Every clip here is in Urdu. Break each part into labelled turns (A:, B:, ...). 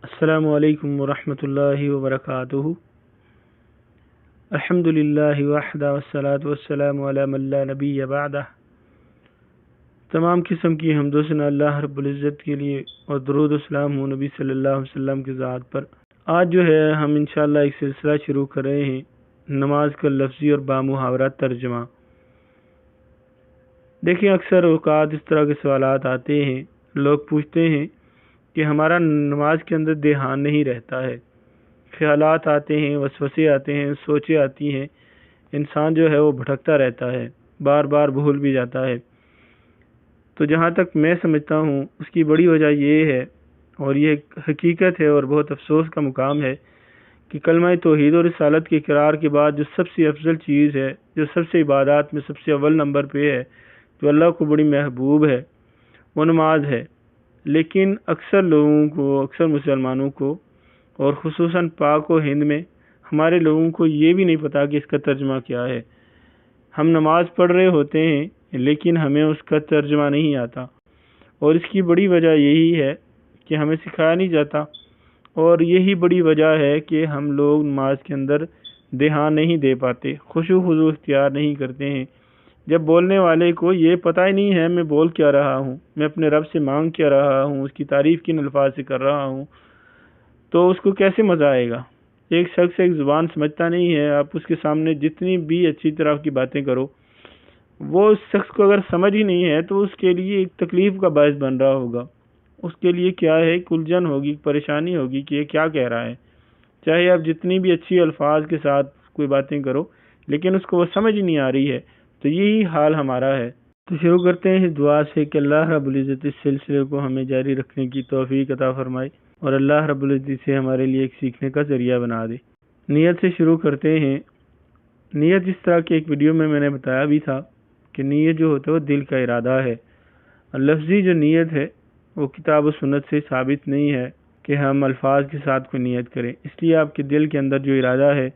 A: السلام علیکم ورحمۃ اللہ وبرکاتہ۔ الحمدللہ وحدہ والصلاة والسلام علی من لا نبی بعدہ۔ تمام قسم کی حمد و ثنا اللہ رب العزت کے لیے اور درود و سلام ہو نبی صلی اللہ علیہ وسلم کی ذات پر۔ آج جو ہے ہم انشاءاللہ ایک سلسلہ شروع کر رہے ہیں، نماز کا لفظی اور بامحاورہ ترجمہ۔ دیکھیں، اکثر اوقات اس طرح کے سوالات آتے ہیں، لوگ پوچھتے ہیں کہ ہمارا نماز کے اندر دھیان نہیں رہتا ہے، خیالات آتے ہیں، وسوسے آتے ہیں، سوچیں آتی ہیں، انسان جو ہے وہ بھٹکتا رہتا ہے، بار بار بھول بھی جاتا ہے۔ تو جہاں تک میں سمجھتا ہوں اس کی بڑی وجہ یہ ہے، اور یہ ایک حقیقت ہے اور بہت افسوس کا مقام ہے، کہ کلمہ توحید اور رسالت کے اقرار کے بعد جو سب سے افضل چیز ہے، جو سب سے عبادات میں سب سے اول نمبر پہ ہے، جو اللہ کو بڑی محبوب ہے، وہ نماز ہے۔ لیکن اکثر لوگوں کو، اکثر مسلمانوں کو، اور خصوصاً پاک و ہند میں ہمارے لوگوں کو یہ بھی نہیں پتا کہ اس کا ترجمہ کیا ہے۔ ہم نماز پڑھ رہے ہوتے ہیں لیکن ہمیں اس کا ترجمہ نہیں آتا، اور اس کی بڑی وجہ یہی ہے کہ ہمیں سکھایا نہیں جاتا، اور یہی بڑی وجہ ہے کہ ہم لوگ نماز کے اندر دھیان نہیں دے پاتے، خشوع و خضوع اختیار نہیں کرتے ہیں۔ جب بولنے والے کو یہ پتہ ہی نہیں ہے میں بول کیا رہا ہوں، میں اپنے رب سے مانگ کیا رہا ہوں، اس کی تعریف کن الفاظ سے کر رہا ہوں، تو اس کو کیسے مزہ آئے گا؟ ایک شخص ایک زبان سمجھتا نہیں ہے، آپ اس کے سامنے جتنی بھی اچھی طرح کی باتیں کرو، وہ اس شخص کو اگر سمجھ ہی نہیں ہے تو اس کے لیے ایک تکلیف کا باعث بن رہا ہوگا۔ اس کے لیے کیا ہے، الجھن ہوگی، پریشانی ہوگی کہ یہ کیا کہہ رہا ہے۔ چاہے آپ جتنی بھی اچھی الفاظ کے ساتھ کوئی باتیں کرو، لیکن اس کو وہ سمجھ ہی نہیں آ رہی ہے۔ تو یہی حال ہمارا ہے۔ تو شروع کرتے ہیں اس دعا سے کہ اللہ رب العزت اس سلسلے کو ہمیں جاری رکھنے کی توفیق عطا فرمائے، اور اللہ رب العزت سے ہمارے لیے ایک سیکھنے کا ذریعہ بنا دے۔ نیت سے شروع کرتے ہیں۔ نیت اس طرح کی ایک ویڈیو میں نے بتایا بھی تھا کہ نیت جو ہوتا ہے وہ دل کا ارادہ ہے۔ لفظی جو نیت ہے وہ کتاب و سنت سے ثابت نہیں ہے کہ ہم الفاظ کے ساتھ کوئی نیت کریں۔ اس لیے آپ کے دل کے اندر جو ارادہ ہے،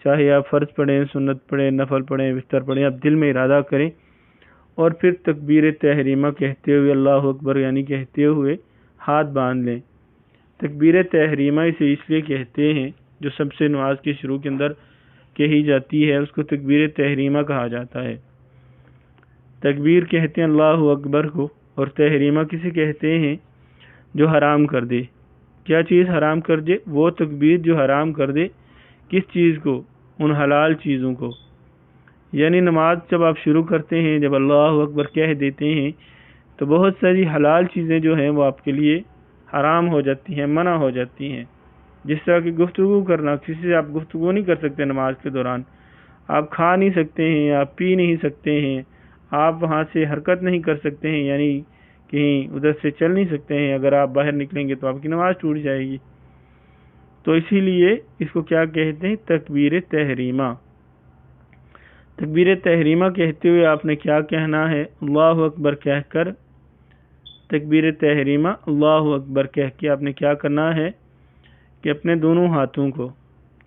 A: چاہے آپ فرض پڑھیں، سنت پڑھیں، نفل پڑھیں، وتر پڑھیں، آپ دل میں ارادہ کریں، اور پھر تکبیر تحریمہ کہتے ہوئے اللہ اکبر یعنی کہتے ہوئے ہاتھ باندھ لیں۔ تکبیر تحریمہ اسے اس لیے کہتے ہیں، جو سب سے نماز کے شروع کے اندر کہی جاتی ہے، اس کو تکبیر تحریمہ کہا جاتا ہے۔ تکبیر کہتے ہیں اللہ اکبر کو، اور تحریمہ کسے کہتے ہیں؟ جو حرام کر دے۔ کیا چیز حرام کر دے؟ وہ تکبیر جو حرام کر دے۔ کس چیز کو؟ ان حلال چیزوں کو۔ یعنی نماز جب آپ شروع کرتے ہیں، جب اللہ اکبر کہہ دیتے ہیں، تو بہت ساری حلال چیزیں جو ہیں وہ آپ کے لیے حرام ہو جاتی ہیں، منع ہو جاتی ہیں۔ جس طرح کی گفتگو کرنا، کسی سے آپ گفتگو نہیں کر سکتے نماز کے دوران، آپ کھا نہیں سکتے ہیں، آپ پی نہیں سکتے ہیں، آپ وہاں سے حرکت نہیں کر سکتے ہیں، یعنی کہیں ادھر سے چل نہیں سکتے ہیں۔ اگر آپ باہر نکلیں گے تو آپ کی نماز ٹوٹ جائے گی۔ تو اسی لیے اس کو کیا کہتے ہیں؟ تکبیر تحریمہ۔ تکبیر تحریمہ کہتے ہوئے آپ نے کیا کہنا ہے؟ اللہ اکبر کہہ کر، تکبیر تحریمہ اللہ اکبر کہہ کے آپ نے کیا کرنا ہے کہ اپنے دونوں ہاتھوں کو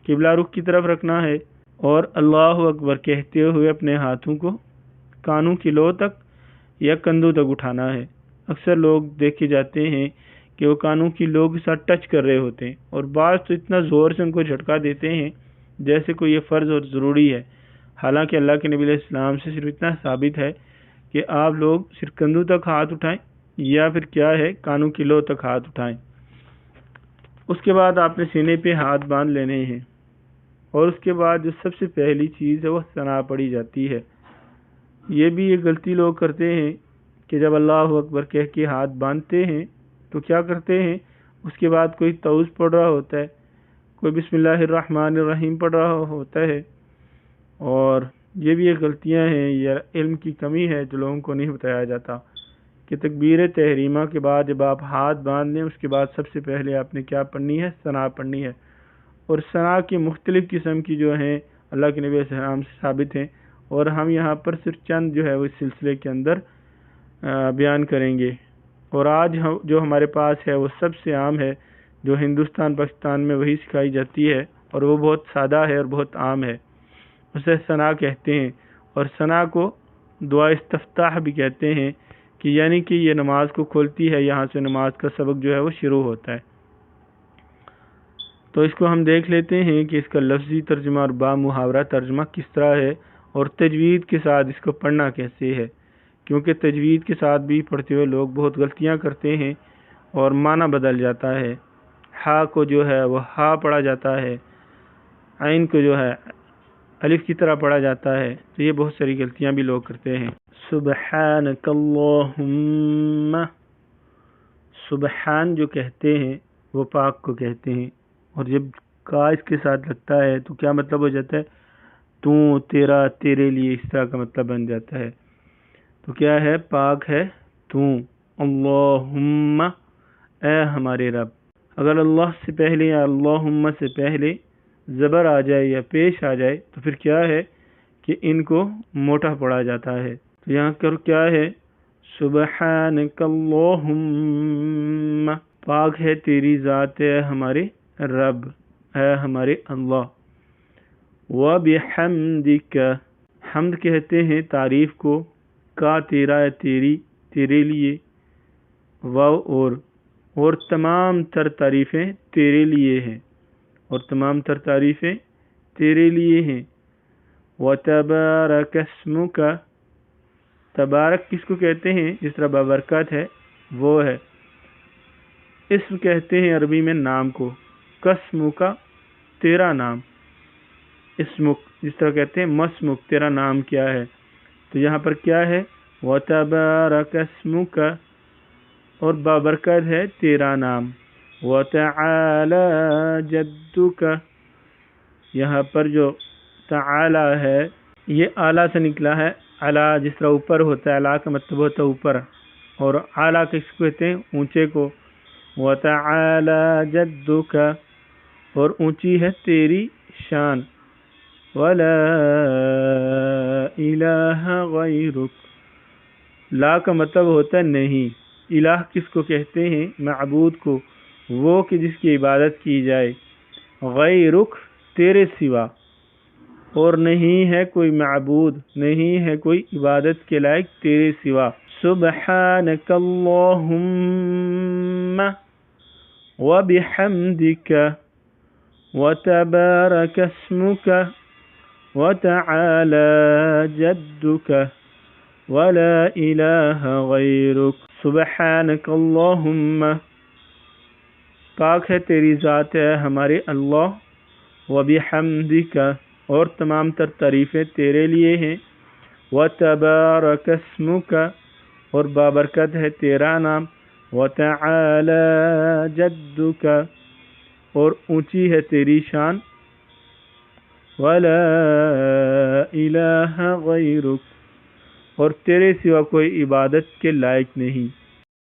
A: قبلہ رخ کی طرف رکھنا ہے، اور اللہ اکبر کہتے ہوئے اپنے ہاتھوں کو کانوں کی لو تک یا کندھوں تک اٹھانا ہے۔ اکثر لوگ دیکھے جاتے ہیں کہ وہ کانوں کی لو کے ساتھ ٹچ کر رہے ہوتے ہیں، اور بعض تو اتنا زور سے ان کو جھٹکا دیتے ہیں جیسے کوئی یہ فرض اور ضروری ہے۔ حالانکہ اللہ کے نبی علیہ السلام سے صرف اتنا ثابت ہے کہ آپ لوگ صرف کندھوں تک ہاتھ اٹھائیں، یا پھر کیا ہے، کانوں کی لو تک ہاتھ اٹھائیں۔ اس کے بعد آپ نے سینے پہ ہاتھ باندھ لینے ہیں، اور اس کے بعد جو سب سے پہلی چیز ہے وہ ثنا پڑھی جاتی ہے۔ یہ بھی ایک غلطی لوگ کرتے ہیں کہ جب اللہ اکبر کہہ کے ہاتھ باندھتے ہیں تو کیا کرتے ہیں، اس کے بعد کوئی تعوذ پڑھ رہا ہوتا ہے، کوئی بسم اللہ الرحمن الرحیم پڑھ رہا ہوتا ہے، اور یہ بھی ایک غلطیاں ہیں، یہ علم کی کمی ہے جو لوگوں کو نہیں بتایا جاتا کہ تکبیر تحریمہ کے بعد جب آپ ہاتھ باندھ لیں، اس کے بعد سب سے پہلے آپ نے کیا پڑھنی ہے؟ ثنا پڑھنی ہے۔ اور ثنا کی مختلف قسم کی جو ہیں اللہ کے نبی علیہ السلام سے ثابت ہیں، اور ہم یہاں پر صرف چند جو ہے وہ اس سلسلے کے اندر بیان کریں گے۔ اور آج جو ہمارے پاس ہے وہ سب سے عام ہے، جو ہندوستان پاکستان میں وہی سکھائی جاتی ہے، اور وہ بہت سادہ ہے اور بہت عام ہے، اسے ثنا کہتے ہیں۔ اور ثنا کو دعا استفتاح بھی کہتے ہیں، کہ یعنی کہ یہ نماز کو کھولتی ہے، یہاں سے نماز کا سبق جو ہے وہ شروع ہوتا ہے۔ تو اس کو ہم دیکھ لیتے ہیں کہ اس کا لفظی ترجمہ اور با محاورہ ترجمہ کس طرح ہے، اور تجوید کے ساتھ اس کو پڑھنا کیسے ہے، کیونکہ تجوید کے ساتھ بھی پڑھتے ہوئے لوگ بہت غلطیاں کرتے ہیں اور معنی بدل جاتا ہے، ہا کو جو ہے وہ ہا پڑھا جاتا ہے، عین کو جو ہے الف کی طرح پڑھا جاتا ہے، تو یہ بہت ساری غلطیاں بھی لوگ کرتے ہیں۔ سبحانک اللہم، سبحان جو کہتے ہیں وہ پاک کو کہتے ہیں، اور جب کا اس کے ساتھ لگتا ہے تو کیا مطلب ہو جاتا ہے؟ تو، تیرا، تیرے لیے، اس طرح کا مطلب بن جاتا ہے۔ تو کیا ہے؟ پاک ہے تو، اللہم اے ہمارے رب۔ اگر اللہ سے پہلے یا اللہم سے پہلے زبر آ جائے یا پیش آ جائے تو پھر کیا ہے کہ ان کو موٹا پڑا جاتا ہے۔ تو یہاں پر کیا ہے؟ سبحانک اللہم، پاک ہے تیری ذات اے ہمارے رب، اے ہمارے اللہ۔ وَبِحَمْدِكَ، حمد کہتے ہیں تعریف کو، کا تیرا ہے تیری، تیرے لیے، اور تمام تر تعریفیں تیرے لیے ہیں، اور تمام تر تعریفیں تیرے لیے ہیں۔ وَتَبَارَكَ اسْمُكَ، تبارک کس کو کہتے ہیں؟ جس طرح بابرکت ہے وہ ہے، اسم کہتے ہیں عربی میں نام کو، قسمک تیرا نام، اسمک جس طرح کہتے ہیں مسمک تیرا نام کیا ہے، تو یہاں پر کیا ہے؟ وَتَبَارَكَ اسْمُكَ، اور بابرکت ہے تیرا نام۔ وَتَعَالَى جَدُّكَ، یہاں پر جو تعالی ہے یہ اعلیٰ سے نکلا ہے، اعلیٰ جس طرح اوپر ہوتا ہے، اعلیٰ کا مطلب ہوتا ہے اوپر، اور اعلیٰ کس کو کہتے ہیں؟ اونچے کو۔ وَتَعَالَى جَدُّكَ، اور اونچی ہے تیری شان۔ وَلَا إِلَٰهَ غَيْرُكَ، لا کا مطلب ہوتا ہے نہیں، الہ کس کو کہتے ہیں؟ معبود کو، وہ کہ جس کی عبادت کی جائے، غیرک تیرے سوا، اور نہیں ہے کوئی معبود، نہیں ہے کوئی عبادت کے لائق تیرے سوا۔ سبحانک اللہم وبحمدک وتبارک اسمک وتعالی جدک ولا الہ غیرک۔ سبحانک اللہم، پاک ہے تیری ذات ہے ہمارے اللہ، وبحمدک، اور تمام تر تعریفیں تیرے لیے ہیں، وتبارک اسمک، اور بابرکت ہے تیرا نام، وتعالی جدک، اور اونچی ہے تیری شان، ولا الہ غیرک، اور تیرے سوا کوئی عبادت کے لائق نہیں۔